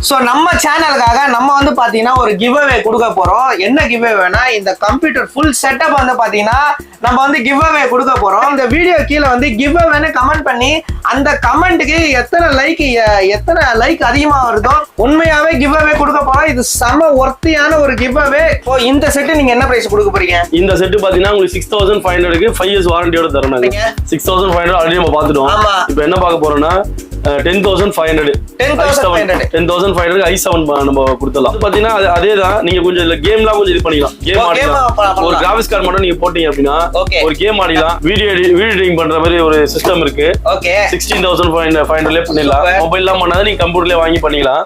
So நம்ம சேனலுக்காக நம்ம வந்து பார்த்தீங்கன்னா ஒரு கிவ் அவே கொடுக்க போகிறோம். என்ன கிவ் அவேனா, இந்த கம்ப்யூட்டர் ஃபுல் செட்டப் வந்து பார்த்தீங்கன்னா நம்ம வந்து கிவ் அவே கொடுக்க போகிறோம். இந்த வீடியோ கீழே வந்து கிவ் அவேன்னு கமெண்ட் பண்ணி அந்த கமெண்ட்டுக்கு எத்தனை லைக் அதிகமாக வருதோ உண்மையாகவே கிவ் அவே கொடுக்க போகிறோம். இது செம ஒர்த்தியான ஒரு கிவ் அவே. இப்போ இந்த செட்டு நீங்கள் என்ன ப்ரைஸ் கொடுக்க போறீங்க? இந்த செட்டு பார்த்தீங்கன்னா உங்களுக்கு 6500க்கு 5 years வாரண்டியோட தரணும். 6500 ஆல்ரெடி நம்ம பார்த்துட்டோம். இப்போ என்ன பார்க்க போறோம்னா 10,500 10,500 i7 நம்ம கொடுத்துடலாம். பாத்தீங்கன்னா அதே தான். நீங்க கொஞ்சம் இல்ல கேம்லாம் கொஞ்சம் இது பண்ணிக்கலாம். கேம் ஆடிக்கலாம். ஒரு கிராபிக்ஸ் கார்டு மட்டும் நீங்க போட்டீங்க அப்படின்னா ஒரு கேம் ஆடிக்கலாம். வீடியோ எடிட்டிங் பண்ற மாதிரி ஒரு சிஸ்டம் இருக்கு. 16,500 பண்ணிடலாம். மொபைல்லாம் பண்ணாத நீங்க கம்ப்யூட்டர்லயே வாங்கி பண்ணிக்கலாம்.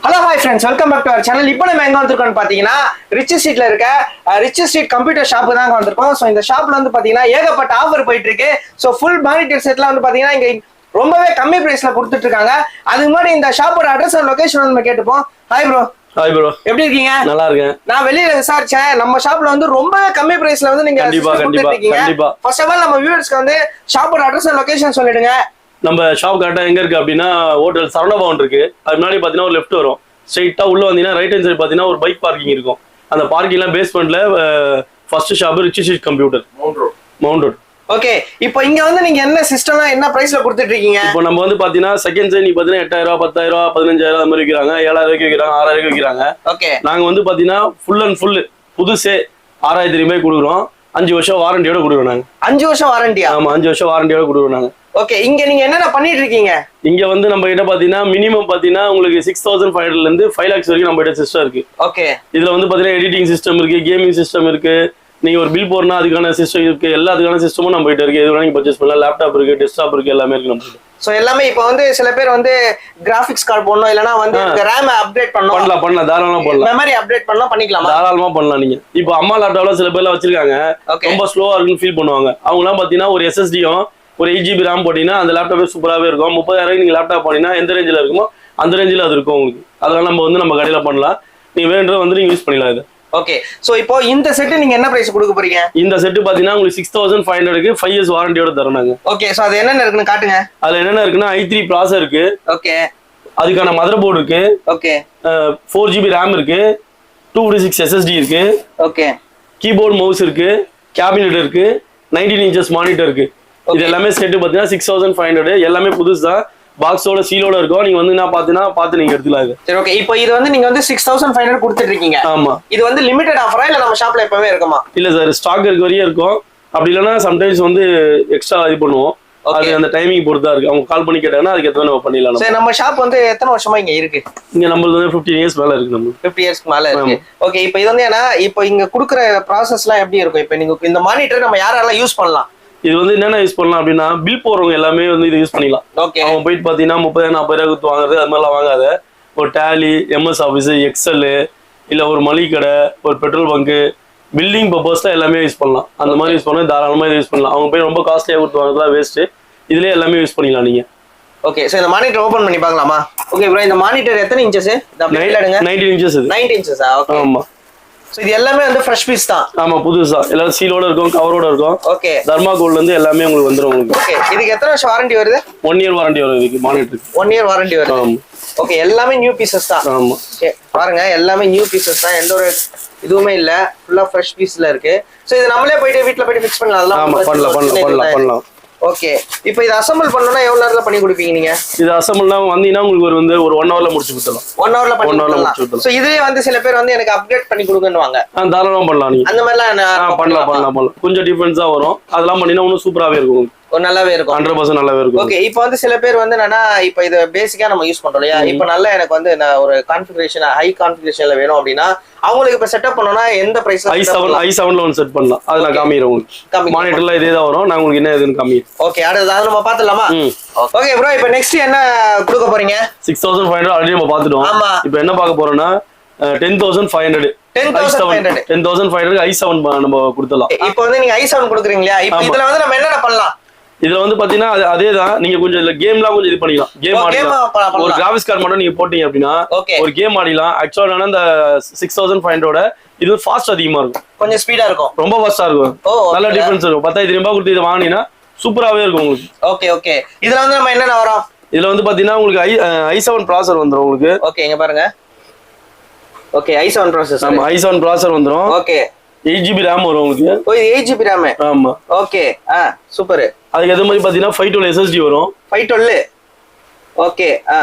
Hello hi friends, welcome back to our channel. இப்போ நம்ம எங்க வந்திருக்கோம்னு பாத்தீங்கன்னா ரிச் ஸ்ட்ரீட்ல இருக்க ரிச் ஸ்ட்ரீட் கம்ப்யூட்டர் ஷாப்பு தான் வந்திருக்கோம். ஸோ இந்த ஷாப்ல வந்து பாத்தீங்கன்னா ஏகப்பட்ட ஆஃபர் போயிட்டு இருக்கு. ஸோ ஃபுல் மானிட்டர் செட்லாம் வந்து பாத்தீங்கன்னா இங்க ரொம்பவே கம்மி பிரைஸ்ல கொடுத்துட்டு இருக்காங்க. அதுக்கு முன்னாடி இந்த ஷாப்போட அட்ரஸ் அண்ட் லொகேஷன் நம்ம கேட்டுப்போம். Hi bro. ஹாய் ப்ரோ, எப்படி இருக்கீங்க? நல்லா இருக்கேன். நான் வெளியில விசாரிச்சேன், நம்ம ஷாப்ல வந்து ரொம்ப கம்மி பிரைஸ்ல வந்து நீங்க கண்டிப்பா. ஃபர்ஸ்ட் ஆஃப் ஆல் நம்ம வியூவர்ஸ்க்கு வந்து ஷாப்போட அட்ரஸ் அண்ட் லொகேஷன் சொல்லிடுங்க. நம்ம ஷாப் கரெக்டா எங்க இருக்கு அப்படின்னா ஹோட்டல் சரவணபவன் இருக்கு. அது முன்னாடி பாத்தீங்கன்னா ஒரு லெஃப்ட் வரும். ஸ்ட்ரெயிட்டா உள்ள வந்தீங்கன்னா ரைட் ஹேண்ட் சைடு பாத்தீங்கன்னா ஒரு பைக் பார்க்கிங் இருக்கும். அந்த பார்க்கிங்ல பேஸ்மெண்ட்ல first shop Ritchie Street computer Mount Road. Okay, இப்போ இங்க வந்து நீங்க என்ன சிஸ்டம்னா என்ன பிரைஸ்ல கொடுத்துட்டு இருக்கீங்க? இப்போ நம்ம வந்து பாத்தீங்கன்னா செகண்ட் சைடு நீ பாத்தீங்கன்னா 8,000 10,000 15,000 அந்த மாதிரி விற்கிறாங்க. 7,000 விற்கிறாங்க, 6,000 விற்கிறாங்க. ஓகே, நாங்க வந்து பாத்தீங்கன்னா ஃபுல் அண்ட் ஃபுல் புதுசே 6,000 ரூபாய் கொடுக்குறோம். 5 வருஷம் வாரண்டியோட கொடுக்குறோம் நாங்க. 5 வருஷம் வாரண்டியா? ஆமா, 5 வருஷம் வாரண்டியோட கொடுக்குறோம் நாங்க. ஓகே, இங்க நீங்க என்னென்ன பண்ணிட்டு இருக்கீங்க? இங்க வந்து நம்ம கிட்ட பாத்தீங்கன்னா மினிமம் பாத்தீங்கன்னா உங்களுக்கு 6,500 இருந்து 5 lakhs வரைக்கும் நம்ம கிட்ட சிஸ்டம் இருக்கு. ஓகே, இதுல வந்து பாத்தீங்கன்னா எடிட்டிங் சிஸ்டம் இருக்கு, கேமிங் சிஸ்டம் இருக்கு. நீங்க ஒரு பில் போறனா அதுக்கான சிஸ்டம் இருக்கு. எல்லாத்துக்கான சிஸ்டமும் நம்ம கிட்ட இருக்கு. எது வேணா நீங்க பர்ச்சேஸ் பண்ணலாம். லேப்டாப் இருக்கு, டெஸ்க்டாப் இருக்கு, எல்லாமே இருக்கு நம்ம கிட்ட. சோ எல்லாமே இப்போ வந்து சில பேர் வந்து கிராபிக்ஸ் கார்டு போடணும், இல்லனா வந்து ரேம் அப்டேட் பண்ணலாம். தாராளமா பண்ணலாம். மெமரி அப்டேட் பண்ணலாம், பண்ணிக்கலாமா? தாராளமா பண்ணலாம். நீங்க இப்போ அம்மா லேப்டாப்ல சில பேர்லாம் வச்சிருக்காங்க, ரொம்ப ஸ்லோவா இருக்குன்னு ஃபீல் பண்ணுவாங்க. அவங்க எல்லாம் பாத்தீங்கன்னா ஒரு SSD-யும் ஒரு 8GB RAM போட்டீங்கன்னா அந்த லேப்டாப்பே சூப்பராகவே இருக்கும். 30,000 நீங்க லேப்டாப் போனீங்கன்னா எந்த ரேஞ்சில் இருக்குமோ அந்த ரேஞ்சில் அது இருக்கும் உங்களுக்கு. அதெல்லாம் நம்ம வந்து நம்ம கடையில் பண்ணலாம். நீங்க வேண்டதை வந்து நீங்க யூஸ் பண்ணிக்கலாம் இது. ஓகே, சோ இப்போ இந்த செட் நீங்க என்ன பிரைஸ் கொடுக்க போறீங்க? இந்த செட் பாத்தீங்கன்னா உங்களுக்கு 6500க்கு 5 years வாரண்டியோட தரணும். ஓகே, சோ அது என்னென்ன இருக்குன்னு காட்டுங்க. அதுல என்னென்ன இருக்குன்னா i3 ப்ராசஸர் இருக்கு. ஓகே, அதுக்கான மதர் போர்டு இருக்கு. ஓகே, 4GB RAM இருக்கு, 256 SSD இருக்கு. ஓகே, கீபோர்டு மவுஸ் இருக்கு, கேபினெட் இருக்கு, 19 inches மானிட்டர் இருக்கு. இது எல்லாமே செட் பாத்தீங்கன்னா 6500. எல்லாமே புதுசு தான், பாக்ஸோட சீலோட இருக்கும். நீங்க வந்து என்ன பார்த்து நீங்க எடுத்துக்கலாம் இது. சரி, ஓகே. இப்போ இது வந்து நீங்க வந்து 6500 கொடுத்துட்டு இருக்கீங்க. ஆமா. இது வந்து லிமிடெட் ஆஃபரா இல்ல நம்ம ஷாப்ல எப்பவே இருக்குமா? இல்ல சார், ஸ்டாக் இருக்க வரையும் இருக்கும். அப்படி இல்லைன்னா சம்டைம்ஸ் வந்து எக்ஸ்ட்ரா இது பண்ணுவோம். அது அந்த டைமிங் பொறுத்தா இருக்கு. அவங்க கால் பண்ணி கேட்டாங்கன்னா அதுக்கு ஏற்ற நம்ம பண்ணிடலாம். சரி, நம்ம ஷாப் வந்து எத்தனை வருஷமா இங்க இருக்கு? இங்க நம்மளுக்கு வந்து 15 years மேல இருக்கு. நம்ம 50 years மேல இருக்கு. ஓகே, இப்போ இது வந்து ஏன்னா இப்போ இங்க குடுக்குற ப்ராசஸ்லாம் எப்படி இருக்கும்? இப்போ நீங்க இந்த மானிட்டர் நம்ம யாரெல்லாம் யூஸ் பண்ணலாம்? இது வந்து என்னென்ன யூஸ் பண்ணலாம் அப்படின்னா பில் போறவங்க எல்லாமே வந்து இது யூஸ் பண்ணிக்கலாம். ஓகே, அவங்க போயிட்டு பாத்தீங்கன்னா 30,000 40,000 கொடுத்து வாங்குறது அது மாதிரிலாம் வாங்காத ஒரு டேலி, MS ஆஃபீஸ், எக்ஸல், இல்ல ஒரு மளிகை கடை, ஒரு பெட்ரோல் பங்கு, பில்டிங் பர்பஸ்ல எல்லாமே யூஸ் பண்ணலாம். அந்த மாதிரி யூஸ் பண்ண தாராளமா இதை யூஸ் பண்ணலாம். அவங்க போய் ரொம்ப காஸ்ட்லியா கொடுத்து வாங்குறதுலாம் வேஸ்ட். இதுலயே எல்லாமே யூஸ் பண்ணிக்கலாம் நீங்க. ஓகே, சோ இந்த மானிட்டர் ஓபன் பண்ணி பார்க்கலாமா? ஓகே ப்ரோ, இந்த மானிட்டர் எத்தனை இன்ச்சஸ்? 19 inches. 19 inches. ஓகே, ஆமா. சோ இது எல்லாமே வந்து ஃப்ரெஷ் பீஸ் தான். ஆமா, புதுசா எல்லாரும் சீலோட இருக்கும், கவரோட இருக்கும். ஓகே, தர்மாகோல்ல இருந்து எல்லாமே உங்களுக்கு வந்துரும் உங்களுக்கு. ஓகே, இதுக்கு எத்தனை வருஷம் வாரண்டி வருது? 1 year வாரண்டி வருது இதுக்கு மானிட்டருக்கு. 1 year வாரண்டி வருது. ஆமா. ஓகே, எல்லாமே நியூ பீசஸ் தான். ஆமா. ஓகே, பாருங்க எல்லாமே நியூ பீசஸ் தான். எந்த ஒரு இதுவுமே இல்ல, ஃபுல்லா ஃப்ரெஷ் பீஸ்ல இருக்கு. சோ இது நம்மளே போயிட்டு வீட்ல போயிட்டு ஃபிக்ஸ் பண்ணலாம். அதெல்லாம் ஆமா, பண்ணலாம். ஓகே, இப்போ இது அசெம்பிள் பண்ணனும்னா எவ்வளவு நேரத்துல பண்ணி கொடுப்பீங்க நீங்க? இது அசெம்பிள்னா வந்தீங்கன்னா உங்களுக்கு ஒரு 1 hourல முடிச்சு கொடுத்தலாம். 1 hourல பண்ணி கொடுத்தலாம். சோ இதுலயே வந்து சில பேர் வந்து எனக்கு அப்கிரேட் பண்ணி கொடுங்கன்னுவாங்க. தாராளமா பண்ணலாம் நீங்க. அந்த மாதிரிலாம் பண்ணலாம். கொஞ்சம் டிஃபரன்ஸா வரும். அதெல்லாம் பண்ணினா இன்னும் சூப்பராவே இருக்கும். நல்லாவே இருக்கும். 100% நல்லாவே இருக்கும். ஓகே, இப்போ வந்து சில பேர் வந்து என்னன்னா இப்போ இது பேசிக்கா நம்ம யூஸ் பண்றோம் இல்லையா? இப்போ நல்லா எனக்கு வந்து ஒரு கான்ஃபிகரேஷன் ஹை கான்ஃபிகரேஷன்ல வேணும் அப்படின்னா அவங்களுக்கு இப்ப செட்டப் பண்ணனும்னா எந்த பிரைஸ்? i7ல ஒன்னு செட் பண்ணலாம். அது நான் காமிக்கிறேன் உங்களுக்கு. மானிட்டர்ல இதே தான் வரும். நான் உங்களுக்கு என்ன ஏதுன்னு காமிக்கிறேன். ஓகே, அடுத்து அதை நம்ம பார்த்தலாமா? ஓகே ப்ரோ, இப்போ நெக்ஸ்ட் என்ன கொடுக்க போறீங்க? 6500 ஆல்ரெடி நம்ம பார்த்துட்டோம். ஆமா. இப்போ என்ன பார்க்க போறோம்னா 10,500 10,500க்கு i7 நம்ம கொடுத்துடலாம். இப்போ வந்து நீங்க i7 கொடுக்குறீங்களா? இப்போ இதுல வந்து நம்ம என்னென்ன பண்ணலாம்? இதுல வந்து பாத்தீங்கன்னா அதே தான். நீங்க கொஞ்சம் இல்ல கேம்லாம் கொஞ்சம் இது பண்ணிக்கலாம். கேம் ஆடிக்கலாம். ஒரு கிராபிக்ஸ் கார்டு மட்டும் நீங்க போட்டீங்க அப்படின்னா ஒரு கேம் ஆடிக்கலாம். ஆக்சுவலா அந்த 6500 இது ஃபாஸ்ட் அதிகமா இருக்கும், கொஞ்சம் ஸ்பீடா இருக்கும், ரொம்ப ஃபாஸ்டா இருக்கும். நல்ல டிஃபரன்ஸ் இருக்கும். 10,000 ரூபாய் கொடுத்து இதை வாங்கினீங்கன்னா சூப்பராகவே இருக்கும் உங்களுக்கு. Okay okay. இதுல வந்து நம்ம என்னென்ன வரும்? இதுல வந்து பாத்தீங்கன்னா உங்களுக்கு i7 ப்ராசர் வந்துரும் உங்களுக்கு. ஓகே இங்க பாருங்க. Okay i7 processor. ஆமா i7 ப்ராசர் வந்துரும். ஓகே 8GB RAM வரும் உங்களுக்கு. ஓ இது 8GB RAM. ஆமா ஓகே சூப்பர். அதுக்கு அதே மாதிரி பாத்தீங்கன்னா 512 SSD வரும். 512. ஓகே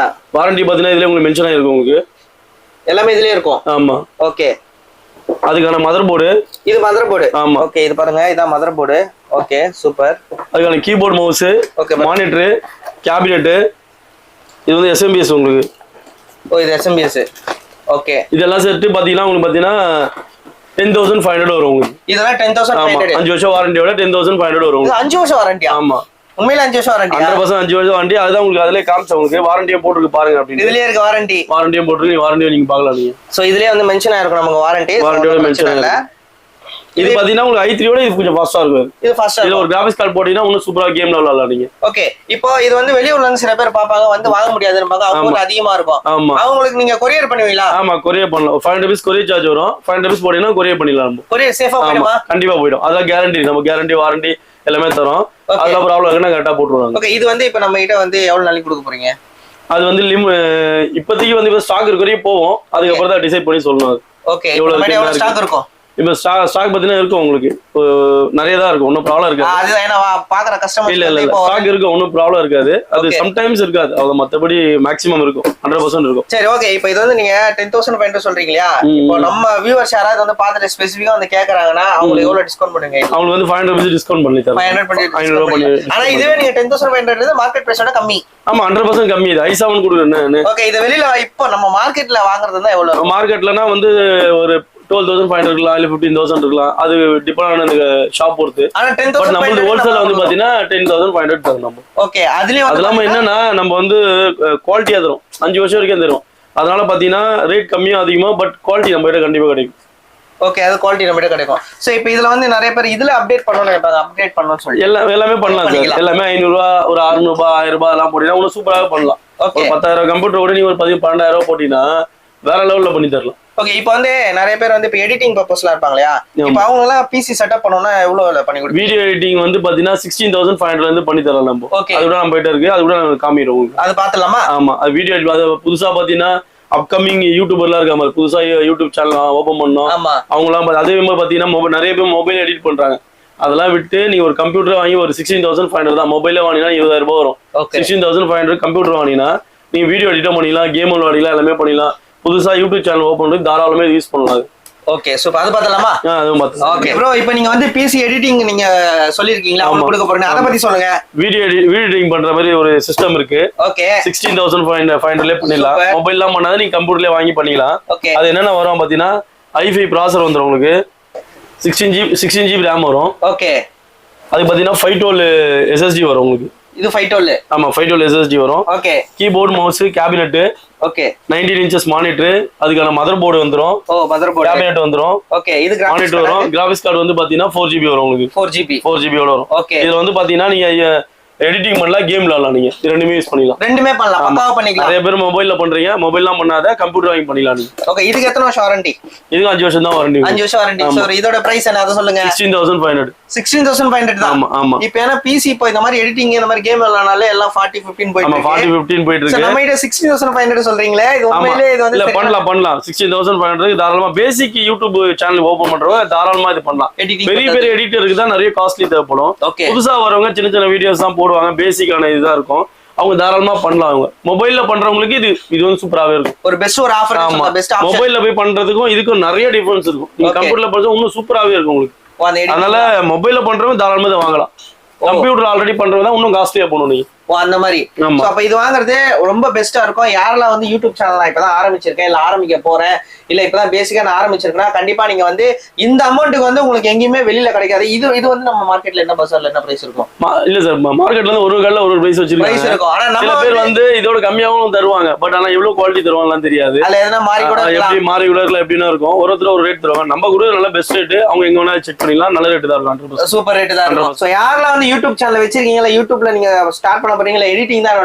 வாரண்டி பாத்தீங்கன்னா இதுல உங்களுக்கு மென்ஷன் ஆயிருக்கும் உங்களுக்கு. எல்லாமே இதுலயே இருக்கும். ஆமா ஓகே. அதுக்கான மதர் போர்டு. இது மதர் போர்டு. ஆமா ஓகே இது பாருங்க இதான் மதர் போர்டு. Okay super. அதுக்கான keyboard mouse, okay monitor, cabinet. இது வந்து SMBS உங்களுக்கு. ஓ இது SMBS. ஓகே இதெல்லாம் சேர்த்து பாத்தீங்கன்னா உங்களுக்கு பாத்தீங்கன்னா 10,500 வரும் உங்களுக்கு. இதெல்லாம் 10,500. 5 வருஷம் வாரண்டியோட 10,500 வரும். இது 5 வருஷம் வாரண்டியா? ஆமா உண்மையில 5 வருஷம் வாரண்டி. 100% 5 வருஷம் வாரண்டி. அதுதான் உங்களுக்கு அதிலே காமிச்ச உங்களுக்கு வாரண்டியே போட்டுருக்கு பாருங்க அப்படின்னு. இதுலயே இருக்கு வாரண்டி. வாரண்டியும் போட்டுருக்கு, வாரண்டியும் நீங்க பார்க்கலாம் நீங்க. சோ இதுலயே வந்து மென்ஷன் ஆயிருக்கும் நமக்கு வாரண்டி. வாரண்டியோட மென்ஷன் இல்ல. இது பாத்தீங்கன்னா உங்களுக்கு i3 இது கொஞ்சம் ஃபாஸ்டா இருக்கும். இது ஃபாஸ்டா. இதுல ஒரு கிராபிக்ஸ் கார்டு போட்டீங்கன்னா இன்னும் சூப்பரா கேம் விளையாடலாம் நீங்க. ஓகே இப்போ இது வந்து வெளியூர்ல இருந்து சில பேர் பாப்பாங்க, வந்து வாங்க முடியாதுன்னு அவங்க அதிகமா இருக்கும். ஆமா அவங்களுக்கு நீங்க கொரியர் பண்ணுவீங்களா? ஆமா கொரியர் பண்ணலாம். 500 rupees கொரியர் சார்ஜ் வரும். 500 rupees போட்டீங்கன்னா கொரியர் பண்ணிடலாம். கொரியர் சேஃபா போயிடுமா? கண்டிப்பா போயிடும். அதான் கேரண்டி. நம்ம கேரண்டி வாரண்டி எல்லாமே தரோம். அதெல்லாம் ப்ராப்ளம் இருக்குன்னா கரெக்டா போட்டுருவாங்க. ஓகே இது வந்து இப்போ நம்ம கிட்ட வந்து எவ்வளவு நாளைக்கு கொடுக்க போறீங்க? அது வந்து இப்போதைக்கு வந்து ஸ்டாக் இருக்கிறே போவோம். அதுக்கப்புறம் தான் டிசைட் பண்ணி சொல்லணும். ஓகே எவ்வளவு ஸ்டாக் இருக்கும்? இப்போ ஸ்டாக் பார்த்தீங்கன்னா இருக்கும் உங்களுக்கு. நிறைய தான் இருக்கும், ஒன்றும் ப்ராப்ளம் இருக்காது. அதுதான் ஏன்னா பாக்குற கஸ்டமர் இல்ல ஸ்டாக் இருக்கும், ஒன்றும் ப்ராப்ளம் இருக்காது. அது சம்டைம்ஸ் இருக்காது, அது மற்றபடி மேக்ஸிமம் இருக்கும், 100% இருக்கும். சரி ஓகே. இப்போ இது வந்து நீங்க 10,500 சொல்றீங்க இல்லையா? இப்போ நம்ம வியூவர்ஸ் யாராவது வந்து பார்த்துட்டு ஸ்பெசிஃபிக்கா வந்து கேக்குறாங்கன்னா அவங்களுக்கு எவ்வளவு டிஸ்கவுண்ட் பண்ணுவீங்க? அவங்களுக்கு வந்து 500 rupees டிஸ்கவுண்ட் பண்ணி தரேன். 500 பண்ணி. ஆனா இதுவே நீங்க 10,500 மார்க்கெட் பிரைஸோட கம்மி. ஆமா 100% கம்மி. இது i7 கொடுக்குறேன். ஓகே இது வெளியில இப்போ நம்ம மார்க்கெட்ல வாங்குறது தான் எவ்வளவு? மார்க்கெட்லனா வந்து ஒரு 12,500 இருக்கலாம், இல்ல 15,000 இருக்கலாம். அது டிபெண்ட் ஆன அந்த ஷாப் பொறுத்து. ஆனா 10,000 நம்ம ஹோல்சேல் வந்து பாத்தீங்கன்னா 10,500 தரும் நம்ம. ஓகே அதுலயும் அது இல்லாம என்னன்னா நம்ம வந்து குவாலிட்டியா தரும், 5 வருஷம் வரைக்கும் தரும். அதனால பாத்தீங்கன்னா ரேட் கம்மியா அதிகமா, பட் குவாலிட்டி நம்ம கிட்ட கண்டிப்பா கிடைக்கும். ஓகே அது குவாலிட்டி நம்ம கிட்ட கிடைக்கும். சோ இப்போ இதுல வந்து நிறைய பேர் இதுல அப்டேட் பண்ணனும் கேட்டாங்க, அப்டேட் பண்ணனும் சொல்லி எல்லாமே பண்ணலாம் சார். எல்லாமே 500 ரூபாய், ஒரு 600 ரூபாய், 1000 ரூபாய் எல்லாம் போட்டீங்கன்னா இன்னும் சூப்பராக பண்ணலாம். ஒரு 10,000 கம்ப்யூட்டர் கூட நீ ஒரு 12,000 ரூபாய் போட்டீங்கன்னா வேற லெவல்ல பண்ணி தரலாம். ஓகே இப்போ வந்து நிறைய பேர் வந்து இப்போ எடிட்டிங் பர்பஸ்ல இருப்பாங்க இல்லையா? இப்போ அவங்க எல்லாம் பிசி செட்டப் பண்ணனும்னா எவ்வளவு பண்ணி கொடுப்பீங்க? வீடியோ எடிட்டிங் வந்து பாத்தீங்கன்னா 16,500 இருந்து பண்ணி தரலாம் நம்ம. அது கூட நம்ம கிட்ட இருக்கு, அது கூட நான் காமிக்கிறோம். அது பார்த்தலாமா? ஆமா அது வீடியோ அது புதுசா பாத்தீங்கன்னா அப்கமிங் யூடியூபர்லாம் இருக்காங்க, புதுசா யூடியூப் சேனல் ஓபன் பண்ணோம். அவங்க எல்லாம் அதே மாதிரி பாத்தீங்கன்னா நிறைய பேர் மொபைல் எடிட் பண்றாங்க. அதெல்லாம் விட்டு நீங்க ஒரு கம்ப்யூட்டர் வாங்கி ஒரு 16,500 தான், மொபைல வாங்கினா 20,000 ரூபாய் வரும். 16,500 கம்ப்யூட்டர் வாங்கினா நீங்க வீடியோ எடிட்டும் பண்ணிக்கலாம், கேம் விளையாடலாம், எல்லாமே பண்ணிக்கலாம். புதுசா யூடியூப் சேனல் ஓபன் பண்ணி தாராளமே யூஸ் பண்ணலாம். ஓகே சோ அது பார்த்தலாமா? அதுவும் பார்த்தலாம். ஓகே ப்ரோ இப்போ நீங்க வந்து பிசி எடிட்டிங் நீங்க சொல்லிருக்கீங்களா, அவங்க கொடுக்க போறீங்க, அத பத்தி சொல்லுங்க. வீடியோ எடிட்டிங் பண்ற மாதிரி ஒரு சிஸ்டம் இருக்கு. ஓகே 16,500 பண்ணிடலாம். மொபைல்லாம் பண்ணாத நீங்க கம்ப்யூட்டர்லயே வாங்கி பண்ணிக்கலாம். அது என்னென்ன வரும் பாத்தீங்கன்னா i5 ப்ராசர் வந்துரும் உங்களுக்கு, 16GB RAM வரும். ஓகே அது பாத்தீங்கன்னா 512 SSD வரும் உங்களுக்கு. இது 512. ஆமா 512 SSD வரும். Okay keyboard mouse cabinet. Okay 19 inches monitor, அதுக்கான மதர் போர்டு வந்துரும். மதர் போர்டு கேபினெட் வந்துரும். ஓகே இது மானிட்டர் வரும். கிராபிக்ஸ் கார்டு வந்து பாத்தீங்கன்னா 4GB வரும் உங்களுக்கு. 4GB ஓட வரும். ஓகே இதுல வந்து பாத்தீங்கன்னா நீங்க எடிட்டிங் பண்ணலாம், கேம் விளையாடலாம். நீங்க ரெண்டுமே யூஸ் பண்ணிக்கலாம். ரெண்டுமே பண்ணலாம், பக்காவா பண்ணிக்கலாம். நிறைய பேர் மொபைல்ல பண்றீங்க, மொபைல்லாம் பண்ணாத கம்ப்யூட்டர் வாங்கி பண்ணிக்கலாம் நீங்க. ஓகே இதுக்கு எத்தனை வருஷம் வாரண்டி? இதுக்கு 5 வருஷம் தான் வாரண்டி. 5 வருஷம் வாரண்டி. சோ இதோட பிரைஸ் என்ன அத சொல்லுங்க. 16,500. 16,500 தான். ஆமா ஆமா. இப்போ ஏனா பிசி இப்போ இந்த மாதிரி எடிட்டிங் இந்த மாதிரி கேம் விளையாடனால எல்லாம் 40 15 போயிட்டு இருக்கு. ஆமா 40 15 போயிட்டு இருக்கு. நம்ம கிட்ட 16,500 சொல்றீங்களே, இது உண்மையிலேயே இது வந்து இல்ல பண்ணலாம் 16,500 தாராளமா. பேசிக் யூடியூப் சேனல் ஓபன் பண்றவங்க தாராளமா இது பண்ணலாம். பெரிய பெரிய எடிட்டருக்கு தான் நிறைய காஸ்ட்லி தேவைப்படும். புதுசா வரவங்க சின்ன சின்ன வீடியோஸ் தான் போடுவாங்க, பேசிக்கான இதுதான் இருக்கும். அவங்க தாராளமா பண்ணலாம். அவங்க மொபைல்ல பண்றவங்களுக்கு இது வந்து சூப்பராகவே இருக்கும். ஒரு பெஸ்ட் ஒரு ஆஃபர். ஆமா பெஸ்ட் ஆப்ஷன். மொபைல்ல போய் பண்றதுக்கும் இதுக்கும் நிறைய டிஃபரன்ஸ் இருக்கும். நீங்க கம்ப்யூட்டர்ல பண்றது இன்னும் சூப்பராகவே இருக்கும் உங்களுக்கு. அதனால மொபைல்ல பண்றவங்க தாராளமா இதை வாங்கலாம். கம்ப்யூட்டர் ஆல்ரெடி பண்றவங்க தான் இன்னும் காஸ்ட்லியா போகணும் நீங்க. அந்த மாதிரி. அப்ப இது வாங்குறது ரொம்ப பெஸ்டா இருக்கும். யாரெல்லாம் வந்து யூடியூப் சேனல் நான் இப்பதான் ஆரம்பிச்சிருக்கேன், இல்ல ஆரம்பிக்க போறேன், இல்ல இப்பதான் பேசிக்கா நான் ஆரம்பிச்சிருக்கேன்னா கண்டிப்பா நீங்க வந்து இந்த அமௌண்ட்டுக்கு வந்து உங்களுக்கு எங்கேயுமே வெளியில கிடைக்காது. இது வந்து நம்ம மார்க்கெட்ல என்ன பஸ்ல என்ன பிரைஸ் இருக்கும்? இல்ல சார் மார்க்கெட்ல வந்து ஒரு கடையில ஒரு பிரைஸ் வச்சிருக்காங்க. ஆனா நம்ம பேர் வந்து இதோட கம்மியாவும் தருவாங்க. பட் ஆனா எவ்வளவு குவாலிட்டி தருவாங்கலாம் தெரியாது. அதுல எதனா மாறி கூட எப்படி மாறி கூட இருக்கலாம், எப்படின்னா இருக்கும். ஒருத்தர் ஒரு ரேட் தருவாங்க. நம்ம கூட நல்ல பெஸ்ட் ரேட். அவங்க எங்க வேணா செக் பண்ணிக்கலாம். நல்ல ரேட் தான் இருக்கும். சூப்பர் ரேட் தான் இருக்கும். சோ யாரெல்லாம் வந்து யூடியூப் சேனல் வச்சிருக்கீங்களா, யூடியூப்ல நீங்க ஸ்டார்ட் பண்ண போறீங்களா, எடிட்டிங் தான்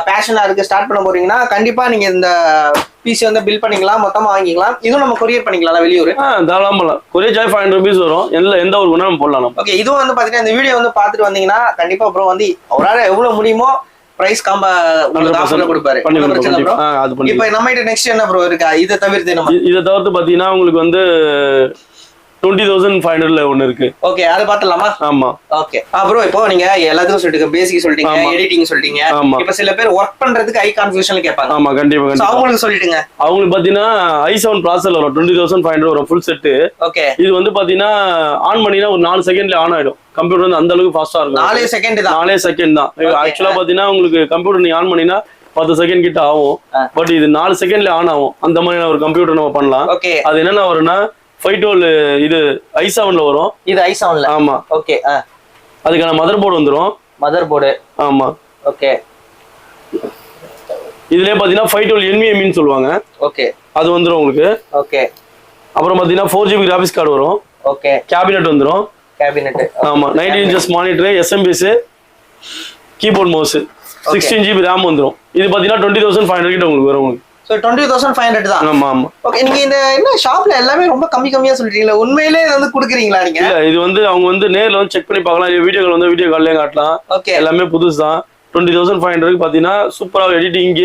பேஷனா இருக்கு, ஸ்டார்ட் பண்ண போறீங்கன்னா கண்டிப்பா நீங்க இந்த பிசி வந்து பில் பண்ணிக்கலாம், மொத்தமா வாங்கிக்கலாம். இதுவும் நம்ம கொரியர் பண்ணிக்கலாம் வெளியூர். தாராளமா கொரியர் சார்ஜ் 500 rupees வரும். எந்த ஒரு குணம் நம்ம போடலாம். ஓகே, இதுவும் வந்து பாத்தீங்கன்னா இந்த வீடியோ வந்து பாத்துட்டு வந்தீங்கன்னா கண்டிப்பா ப்ரோ வந்து அவரால எவ்வளவு முடியுமோ பிரைஸ் ஆஃபர்ல கொடுப்பாரு. இப்போ நம்ம கிட்ட நெக்ஸ்ட் என்ன ப்ரோ இருக்கா? இதை தவிர்த்து பாத்தீங்கன்னா உங்களுக்கு வந்து 20,500 ஒன்னு இருக்கு. ஓகே, அது பாத்தலாமா? ஆமா. ஓகே ப்ரோ, இப்போ நீங்க எல்லாத்துக்கும் சொல்லிட்டீங்க, பேசிக் சொல்லிட்டீங்க, எடிட்டிங் சொல்லிட்டீங்க. இப்போ சில பேர் ஒர்க் பண்றதுக்கு ஐ கான்ஃபிகரேஷன் கேட்பாங்க. ஆமா, கண்டிப்பா. அவங்களுக்கு சொல்லிடுங்க. அவங்களுக்கு பாத்தீங்கன்னா i7 ப்ராசஸர் வரும், 20,500 வரும் ஃபுல் செட். ஓகே, இது வந்து பாத்தீங்கன்னா ஆன் பண்ணினா ஒரு 4 செகண்ட்ல ஆன் ஆயிடும். கம்ப்யூட்டர் வந்து அந்த அளவுக்கு ஃபாஸ்டா இருக்கும். 4 செகண்ட் தான். 4 செகண்ட் தான். ஆக்சுவலா பாத்தீங்கன்னா உங்களுக்கு கம்ப்யூட்டர் நீ ஆன் பண்ணினா 10 செகண்ட் கிட்ட ஆகும். பட் இது 4 செகண்ட்ல ஆன் ஆகும். அந்த மாதிரி ஒரு கம்ப்யூட்டர் நம்ம பண்ணலாம். ஓகே, அது என்னன்னா வரும்னா 512 இது i7ல வரும். இது i7ல. ஆமா. ஓகே, அதுக்கான மதர் போர்டு வந்துரும். Mother board. ஆமா. ஓகே, இதுலயே பாத்தீங்கன்னா 512 NVMe ன்னு சொல்லுவாங்க. ஓகே, அது வந்துரும் உங்களுக்கு. ஓகே, அப்புறம் பாத்தீங்கன்னா 4GB கிராபிக்ஸ் கார்டு வரும். ஓகே, கேபினெட் வந்துரும். கேபினெட். ஆமா, 19 inches monitor, SMBS, keyboard mouse, 16GB RAM வந்துரும். இது பாத்தீங்கன்னா 20,500 கிட்ட உங்களுக்கு வரும். உங்களுக்கு சோ 20,500 தான். ஆமா ஆமா. ஓகே, நீங்க இந்த என்ன ஷாப்ல எல்லாமே ரொம்ப கம்மியா சொல்றீங்களா? உண்மையிலே இது வந்து குடுக்குறீங்களா நீங்க? இல்ல, இது வந்து அவங்க வந்து நேர்ல வந்து செக் பண்ணி பார்க்கலாம். வீடியோகள் வந்து வீடியோ கால்ல காட்டலாம். ஓகே, எல்லாமே புதுசு தான். 20,500 பாத்தீங்கன்னா சூப்பரா எடிட்டிங்,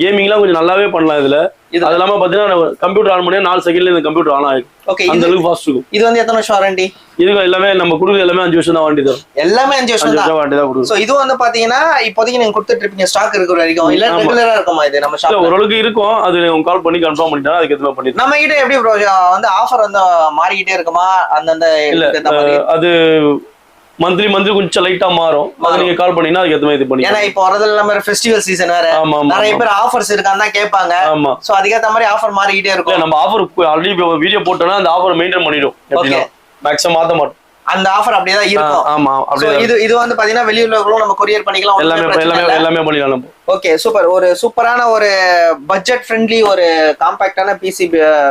கேமிங்லாம் கொஞ்சம் நல்லாவே பண்ணலாம் இதுல. அது இல்லாம பாத்தீங்கன்னா கம்ப்யூட்டர் ஆன் பண்ணி 4 செகண்ட்ல இந்த கம்ப்யூட்டர் ஆன் ஆயிடும். ஓகே, அந்த அளவுக்கு ஃபாஸ்ட் இருக்கும். இது வந்து எத்தனை வருஷம் வாரண்டி? இதுக்கு எல்லாமே நம்ம குடுக்குற எல்லாமே 5 வருஷம் தான் வாரண்டி தரும். எல்லாமே 5 வருஷம் தான் வாரண்டி தான் கொடுக்கும். சோ இது வந்து பாத்தீங்கன்னா இப்போதைக்கு நீங்க கொடுத்துட்டு இருப்பீங்க ஸ்டாக் இருக்கிற வரைக்கும், இல்ல ரெகுலரா இருக்குமா இது நம்ம ஷாப்ல? ஓரளவுக்கு இருக்கும். அது உங்க கால் பண்ணி கன்ஃபார்ம் பண்ணிட்டா அதுக்கு ஏத்த மாதிரி நம்ம கிட்ட எப்படி ப்ரோ வந்து ஆஃபர் வந்து மாறிக்கிட்டே இருக்குமா? அந்தந்த அது மந்த்லி கொஞ்சம் லைட்டா மாறும். அது நீங்க கால் பண்ணீங்கன்னா அதுக்கு ஏத்த மாதிரி இது பண்ணி. ஏன்னா இப்போ வரதுல நம்ம ஃபெஸ்டிவல் சீசன் வேற, நிறைய பேர் ஆஃபர்ஸ் இருக்கான்னு தான் கேட்பாங்க. ஆமா, சோ அதுக்கேத்த மாதிரி ஆஃபர் மாறிக்கிட்டே இருக்கும். நம்ம ஆஃபர் ஆல்ரெடி வீடியோ போட்டோம்னா அந்த ஆஃபர் மெயின்டைன் பண்ணிடும். எப்படின்னா மேக்ஸிமம் மாத்த மாட்டோம். அந்த ஆஃபர் அப்படியே தான் இருக்கும். ஆமா, அப்படியே. இது வந்து பாத்தீங்கன்னா வெளியூர்ல நம்ம கொரியர் பண்ணிக்கலாம். எல்லாமே பண்ணிக்கலாம். Okay, super. ஒரு சூப்பரான ஒரு பட்ஜெட் ஃப்ரெண்ட்லி ஒரு காம்பாக்டான பிசி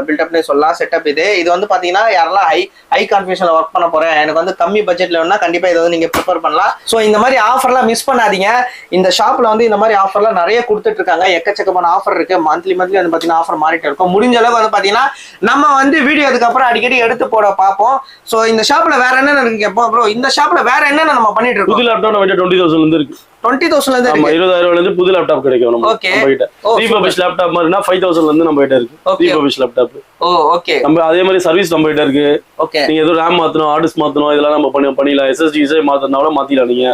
பில்டப்னே சொல்லலாம் செட்டப் இது வந்து பாத்தீங்கன்னா யாரெல்லாம் ஹை கான்ஃபிகரேஷன்ல ஒர்க் பண்ண போறேன், எனக்கு வந்து கம்மி பட்ஜெட்ல வேணும்னா கண்டிப்பா இதை வந்து நீங்க ப்ரிஃபர் பண்ணலாம். ஸோ இந்த மாதிரி ஆஃபர்லாம் மிஸ் பண்ணாதீங்க. இந்த ஷாப்ல வந்து இந்த மாதிரி ஆஃபர்லாம் நிறைய கொடுத்துட்டு இருக்காங்க. எக்கச்சக்கமான ஆஃபர் இருக்கு. மந்த்லி வந்து பாத்தீங்கன்னா ஆஃபர் மாறிட்டு இருக்கும். முடிஞ்ச அளவுக்கு வந்து பாத்தீங்கன்னா நம்ம வந்து வீடியோ அதுக்கப்புறம் அடிக்கடி எடுத்து போட பார்ப்போம். ஸோ இந்த ஷாப்ல வேற என்னென்ன இருக்கு கேட்போம் ப்ரோ. இந்த ஷாப்ல வேற என்னென்ன நம்ம பண்ணிட்டு இருக்கோம்? புது லேப்டாப் நம்ம 20,000 இருந்து இருக்கு. 20,000 இருந்து இருக்கு. 20,000 இருந்து புது லேப்டாப் கிடைக்கும் நம்ம கிட்ட. ரீபபிஷ் லேப்டாப் மாதிரினா 5,000 இருந்து நம்ம கிட்ட இருக்கு. ரீபபிஷ் லேப்டாப். ஓகே. நம்ம அதே மாதிரி சர்வீஸ் நம்ம கிட்ட இருக்கு. ஓகே. நீங்க ஏதோ RAM மாத்தணும், ஹார்ட் மாத்தணும், இதெல்லாம் நம்ம பண்ணிடலாம். SSD மாத்தறனால மாத்திடலாம். நீங்க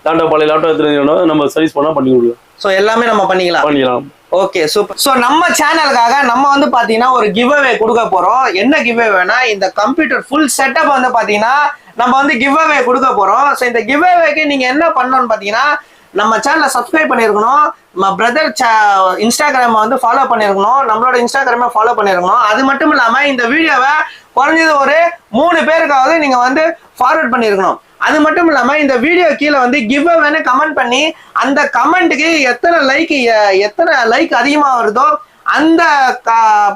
லேப்டாப் பழைய லேப்டாப் எடுத்துறீங்கன்னா நம்ம சர்வீஸ் பண்ணா பண்ணி கொடுக்கலாம். சோ எல்லாமே நம்ம பண்ணிக்கலாம். Okay, super. சோ நம்ம சேனலுக்காக நம்ம வந்து பாத்தீங்கன்னா ஒரு கிவ் அவே கொடுக்க போறோம். என்ன கிவ் அவேனா இந்த கம்ப்யூட்டர் ஃபுல் செட்டப் வந்து பாத்தீங்கன்னா நம்ம வந்து கிவ் அவே கொடுக்க போறோம். சோ இந்த கிவ் அவேக்கு நீங்க என்ன பண்ணணும்னு பாத்தீங்கன்னா நம்ம சேனலை சப்ஸ்கிரைப் பண்ணிருக்கணும், நம்ம பிரதர் இன்ஸ்டாகிராம வந்து ஃபாலோ பண்ணிருக்கணும், நம்மளோட இன்ஸ்டாகிராம ஃபாலோ பண்ணிருக்கணும். அது மட்டும் இல்லாம இந்த வீடியோவை குறைஞ்சது ஒரு 3 பேருக்காவது நீங்க வந்து ஃபார்வர்ட் பண்ணிருக்கணும். அது மட்டும் இல்லாம இந்த வீடியோ கீழே வந்து கிவ் அவேன்னு கமெண்ட் பண்ணி அந்த கமெண்ட்டுக்கு எத்தனை லைக் அதிகமா வருதோ அந்த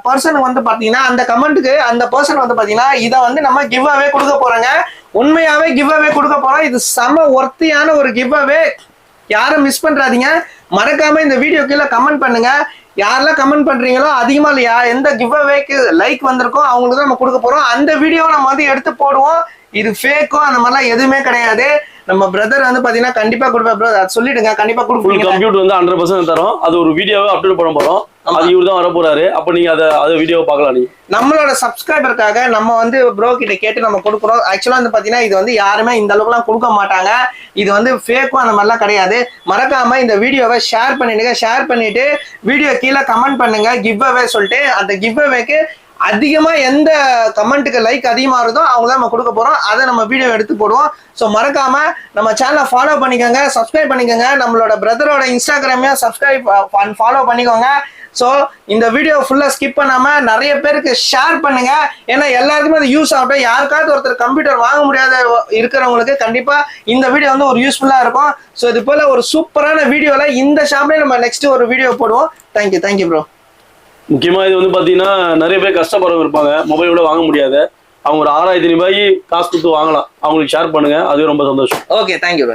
பர்சனுக்கு வந்து பாத்தீங்கன்னா அந்த கமெண்ட்டுக்கு அந்த பர்சன் வந்து பாத்தீங்கன்னா இதை வந்து நம்ம கிவ் அவே கொடுக்க போறோங்க. உண்மையாவே கிவ் அவே கொடுக்க போறோம். இது செம ஒர்த்தியான ஒரு கிவ் அவே. யாரும் மிஸ் பண்றாதீங்க. மறக்காம இந்த வீடியோ கீழே கமெண்ட் பண்ணுங்க. யாரெல்லாம் கமெண்ட் பண்றீங்களோ அதிகமா எந்த கிவ் அவேக்கு லைக் வந்திருக்கோ அவங்களுக்கு தான் நம்ம கொடுக்க போறோம். அந்த வீடியோவை நம்ம வந்து எடுத்து போடுவோம். இது ஃபேக்கோ அந்த மாதிரிலாம் எதுவுமே கிடையாது. நம்ம பிரதர் வந்து பாத்தீங்கன்னா கண்டிப்பா கொடுப்பேன் ப்ரோ, அதை சொல்லிடுங்க. கண்டிப்பா கொடுப்பீங்க. கம்ப்யூட்டர் வந்து 100% தரோம். அது ஒரு வீடியோவை அப்லோட் பண்ண போறோம். அது இவரு தான் வர போறாரு. அப்ப நீங்க அதை வீடியோ பார்க்கலாம். நீங்க நம்மளோட சப்ஸ்கிரைபருக்காக நம்ம வந்து ப்ரோ கிட்ட கேட்டு நம்ம கொடுக்குறோம். ஆக்சுவலா வந்து பாத்தீங்கன்னா இது வந்து யாருமே இந்த அளவுக்குலாம் கொடுக்க மாட்டாங்க. இது வந்து ஃபேக்கும் அந்த மாதிரிலாம் கிடையாது. மறக்காம இந்த வீடியோவை ஷேர் பண்ணிடுங்க. ஷேர் பண்ணிட்டு வீடியோ கீழே கமெண்ட் பண்ணுங்க கிவ் அவே சொல்லிட்டு. அந்த கிவ் அவேக்கு அதிகமா எந்த கமெண்ட்டுக்கு லைக் அதிகமா இருந்தோ அவங்க தான் நம்ம கொடுக்க போறோம். அதை நம்ம வீடியோ எடுத்து போடுவோம். ஸோ மறக்காம நம்ம சேனலை ஃபாலோ பண்ணிக்கோங்க, சப்ஸ்கிரைப் பண்ணிக்கோங்க. நம்மளோட பிரதரோட இன்ஸ்டாகிராமையும் சப்ஸ்கிரைப் ஃபாலோ பண்ணிக்கோங்க. ஸோ இந்த வீடியோ ஃபுல்லாக ஸ்கிப் பண்ணாமல் நிறைய பேருக்கு ஷேர் பண்ணுங்க. ஏன்னா எல்லாருக்குமே அது யூஸ் ஆகட்டும். யாருக்காவது ஒருத்தர் கம்ப்யூட்டர் வாங்க முடியாத இருக்கிறவங்களுக்கு கண்டிப்பாக இந்த வீடியோ வந்து ஒரு யூஸ்ஃபுல்லாக இருக்கும். ஸோ இது போல் ஒரு சூப்பரான வீடியோவில் இந்த ஷாப்லேயே நம்ம நெக்ஸ்ட் ஒரு வீடியோ போடுவோம். Thank you bro. முக்கியமாக இது வந்து பார்த்தீங்கன்னா நிறைய பேர் கஷ்டப்படுறவங்க இருப்பாங்க, மொபைல் கூட வாங்க முடியாது. அவங்க ஒரு 6,000 ரூபாய் காசு கொடுத்து வாங்கலாம். அவங்களுக்கு ஷேர் பண்ணுங்க, அதுவே ரொம்ப சந்தோஷம். Okay, thank you.